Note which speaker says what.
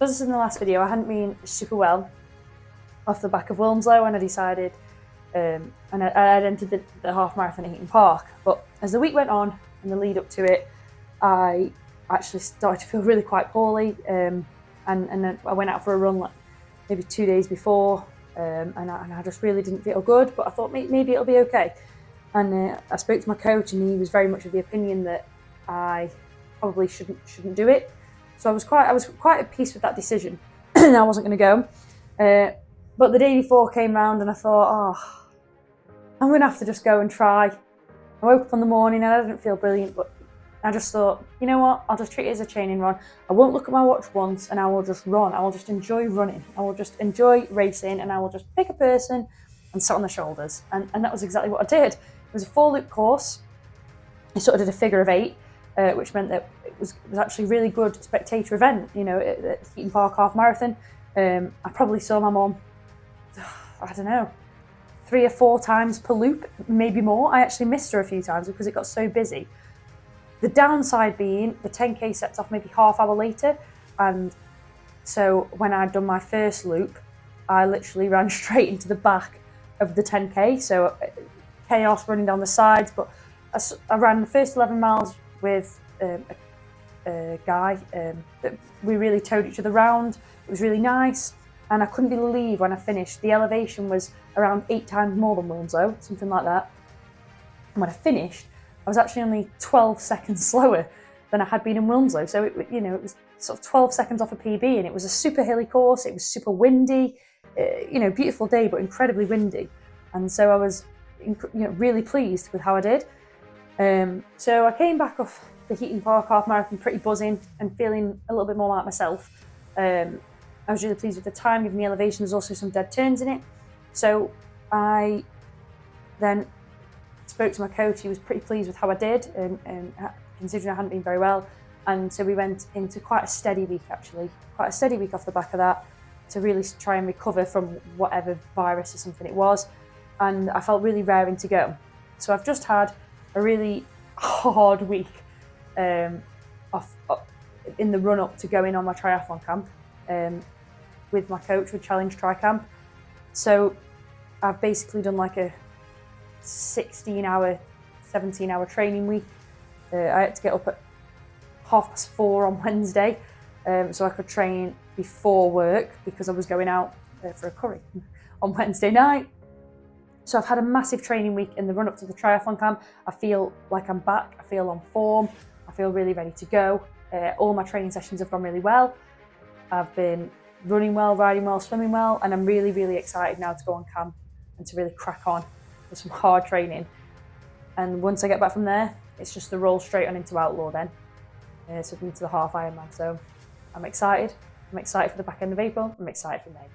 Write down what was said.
Speaker 1: because in the last video I hadn't been super well off the back of Wilmslow, and I decided, and I entered the half marathon at Heaton Park. But as the week went on and the lead up to it, I actually started to feel really quite poorly, and then I went out for a run like maybe 2 days before, and I just really didn't feel good, but I thought maybe it'll be okay. And I spoke to my coach, and he was very much of the opinion that I probably shouldn't do it. So I was quite at peace with that decision. I wasn't going to go. But the day before came round, and I thought, I'm going to have to just go and try. I woke up in the morning and I didn't feel brilliant, but I just thought, you know what, I'll just treat it as a training run. I won't look at my watch once, and I will just run. I will just enjoy running. I will just enjoy racing, and I will just pick a person and sit on their shoulders. And that was exactly what I did. It was a 4-loop course. I sort of did a figure of 8, which meant that it was actually a really good spectator event, at Heaton Park Half Marathon. I probably saw my mum, I don't know, 3 or 4 times per loop, maybe more. I actually missed her a few times because it got so busy. The downside being the 10K sets off maybe half hour later, and so when I'd done my first loop, I literally ran straight into the back of the 10K, so chaos running down the sides. But I ran the first 11 miles with a guy that we really towed each other around. It was really nice, and I couldn't believe when I finished. The elevation was around 8 times more than Wilmslow, something like that. And when I finished, I was actually only 12 seconds slower than I had been in Wilmslow. So it was sort of 12 seconds off a PB, and it was a super hilly course. It was super windy, beautiful day, but incredibly windy. And so I was, really pleased with how I did. So I came back off the Heaton Park Half Marathon pretty buzzing and feeling a little bit more like myself. I was really pleased with the time, given the elevation. There's also some dead turns in it. So I then spoke to my coach. He was pretty pleased with how I did, and considering I hadn't been very well. And so we went into quite a steady week off the back of that, to really try and recover from whatever virus or something it was. And I felt really raring to go. So I've just had a really hard week off in the run up to going on my triathlon camp with my coach, with Challenge Tri Camp. So I've basically done like a 16-hour, 17-hour training week. I had to get up at 4:30 on Wednesday, so I could train before work, because I was going out for a curry on Wednesday night. So I've had a massive training week in the run up to the triathlon camp. I feel like I'm back. I feel on form. I feel really ready to go. All my training sessions have gone really well. I've been running well, riding well, swimming well, and I'm really, really excited now to go on camp and to really crack on with some hard training. And once I get back from there, it's just the roll straight on into Outlaw then. So into the half Ironman. So I'm excited. I'm excited for the back end of April. I'm excited for May.